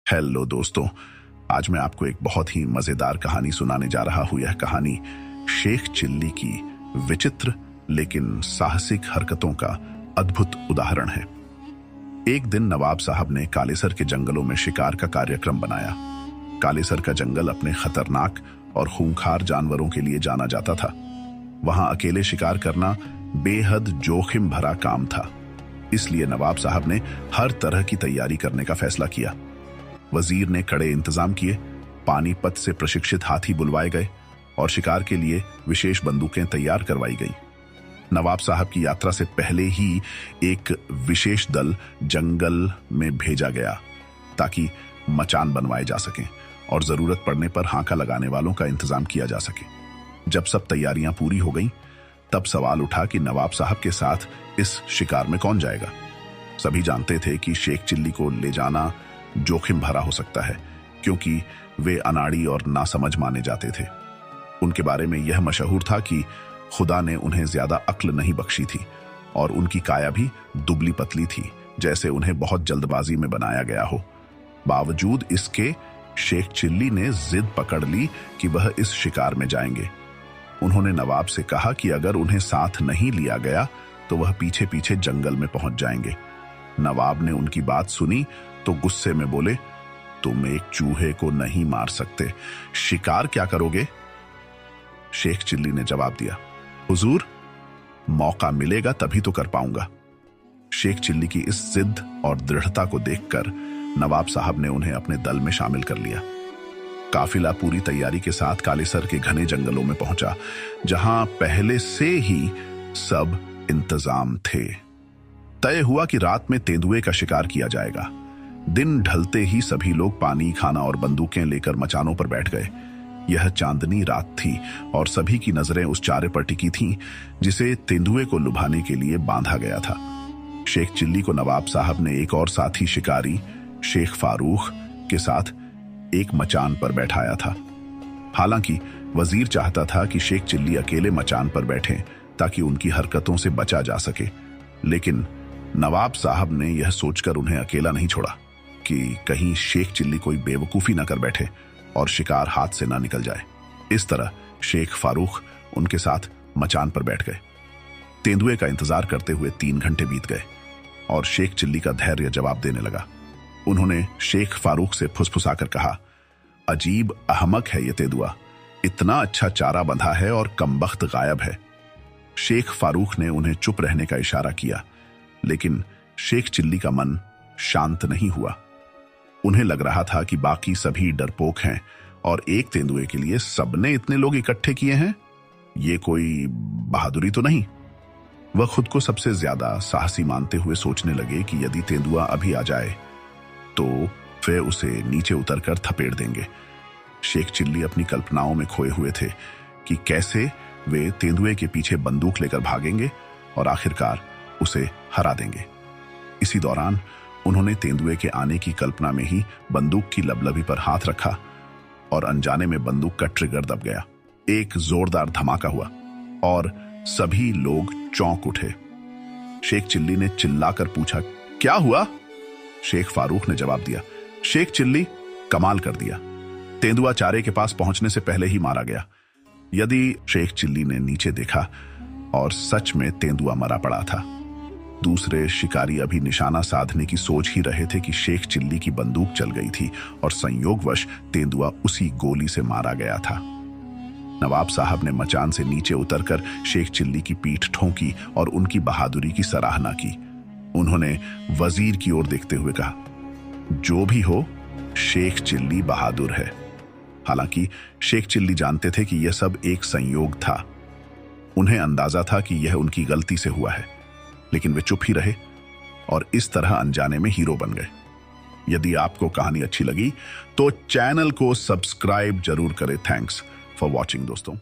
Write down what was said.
Hello दोस्तों, आज मैं आपको एक बहुत ही मजेदार कहानी सुनाने जा रहा हूं। यह कहानी शेख चिल्ली की विचित्र लेकिन साहसिक हरकतों का अद्भुत उदाहरण है। एक दिन नवाब साहब ने कालेसर के जंगलों में शिकार का कार्यक्रम बनाया। कालेसर का जंगल अपने खतरनाक और खूंखार जानवरों के लिए जाना जाता था। वहां अकेले शिकार करना बेहद जोखिम भरा काम था, इसलिए नवाब साहब ने हर तरह की तैयारी करने का फैसला किया। वजीर ने कड़े इंतजाम किए, पानीपत से प्रशिक्षित हाथी बुलवाए गए और शिकार के लिए विशेष बंदूकें तैयार करवाई गईं। नवाब साहब की यात्रा से पहले ही एक विशेष दल जंगल में भेजा गया ताकि मचान बनवाए जा सकें और जरूरत पड़ने पर हांका लगाने वालों का इंतजाम किया जा सके। जब सब तैयारियां पूरी हो गईं, तब सवाल उठा कि नवाब साहब के साथ इस शिकार में कौन जाएगा। सभी जानते थे कि शेख चिल्ली को ले जाना जोखिम भरा हो सकता है, क्योंकि वे अनाड़ी और नासमझ माने जाते थे। उनके बारे में यह मशहूर था कि खुदा ने उन्हें ज्यादा अक्ल नहीं बख्शी थी और उनकी काया भी दुबली पतली थी, जैसे उन्हें बहुत जल्दबाजी में बनाया गया हो। बावजूद इसके शेख चिल्ली ने जिद पकड़ ली कि वह इस शिकार में जाएंगे। उन्होंने नवाब से कहा कि अगर उन्हें साथ नहीं लिया गया तो वह पीछे पीछे जंगल में पहुंच जाएंगे। नवाब ने उनकी बात सुनी तो गुस्से में बोले, तुम एक चूहे को नहीं मार सकते, शिकार क्या करोगे? शेख चिल्ली ने जवाब दिया, हुजूर, मौका मिलेगा तभी तो कर पाऊंगा। शेख चिल्ली की इस जिद और दृढ़ता को देखकर नवाब साहब ने उन्हें अपने दल में शामिल कर लिया। काफिला पूरी तैयारी के साथ कालेसर के घने जंगलों में पहुंचा, जहां पहले से ही सब इंतजाम थे। तय हुआ कि रात में तेंदुए का शिकार किया जाएगा। दिन ढलते ही सभी लोग पानी, खाना और बंदूकें लेकर मचानों पर बैठ गए। यह चांदनी रात थी और सभी की नजरें उस चारे पर टिकी थीं जिसे तेंदुए को लुभाने के लिए बांधा गया था। शेख चिल्ली को नवाब साहब ने एक और साथी शिकारी शेख फारूक के साथ एक मचान पर बैठाया था। हालांकि वजीर चाहता था कि शेख चिल्ली अकेले मचान पर बैठें ताकि उनकी हरकतों से बचा जा सके, लेकिन नवाब साहब ने यह सोचकर उन्हें अकेला नहीं छोड़ा कि कहीं शेख चिल्ली कोई बेवकूफी न कर बैठे और शिकार हाथ से ना निकल जाए। इस तरह शेख फारूक उनके साथ मचान पर बैठ गए। तेंदुए का इंतजार करते हुए 3 घंटे बीत गए और शेख चिल्ली का धैर्य जवाब देने लगा। उन्होंने शेख फारूक से फुसफुसाकर कहा, अजीब अहमक है ये तेंदुआ, इतना अच्छा चारा बंधा है और कमबख्त गायब है। शेख फारूक ने उन्हें चुप रहने का इशारा किया, लेकिन शेख चिल्ली का मन शांत नहीं हुआ। उन्हें लग रहा था कि बाकी सभी डरपोक हैं और एक तेंदुए के लिए सबने इतने लोग इकट्ठे किए हैं। ये कोई बहादुरी तो नहीं। वह खुद को सबसे ज्यादा साहसी मानते हुए सोचने लगे कि यदि तेंदुआ अभी आ जाए तो वे उसे नीचे उतरकर थपेड़ देंगे। शेख चिल्ली अपनी कल्पनाओं में खोए हुए थे कि कैसे वे तेंदुए के पीछे बंदूक लेकर भागेंगे और आखिरकार उसे हरा देंगे। इसी दौरान उन्होंने तेंदुए के आने की कल्पना में ही बंदूक की लबलबी पर हाथ रखा और अनजाने में बंदूक का ट्रिगर दब गया। एक जोरदार धमाका हुआ और सभी लोग चौंक उठे। शेख चिल्ली ने चिल्लाकर पूछा, क्या हुआ? शेख फारूक ने जवाब दिया, शेख चिल्ली, कमाल कर दिया, तेंदुआ चारे के पास पहुंचने से पहले ही मारा गया। यदि शेख चिल्ली ने नीचे देखा और सच में तेंदुआ मरा पड़ा था। दूसरे शिकारी अभी निशाना साधने की सोच ही रहे थे कि शेख चिल्ली की बंदूक चल गई थी और संयोगवश तेंदुआ उसी गोली से मारा गया था। नवाब साहब ने मचान से नीचे उतरकर शेख चिल्ली की पीठ ठोंकी और उनकी बहादुरी की सराहना की। उन्होंने वजीर की ओर देखते हुए कहा, जो भी हो, शेख चिल्ली बहादुर है। हालांकि शेख चिल्ली जानते थे कि यह सब एक संयोग था। उन्हें अंदाजा था कि यह उनकी गलती से हुआ है, लेकिन वे चुप ही रहे और इस तरह अनजाने में हीरो बन गए। यदि आपको कहानी अच्छी लगी तो चैनल को सब्सक्राइब जरूर करें। थैंक्स फॉर वॉचिंग दोस्तों।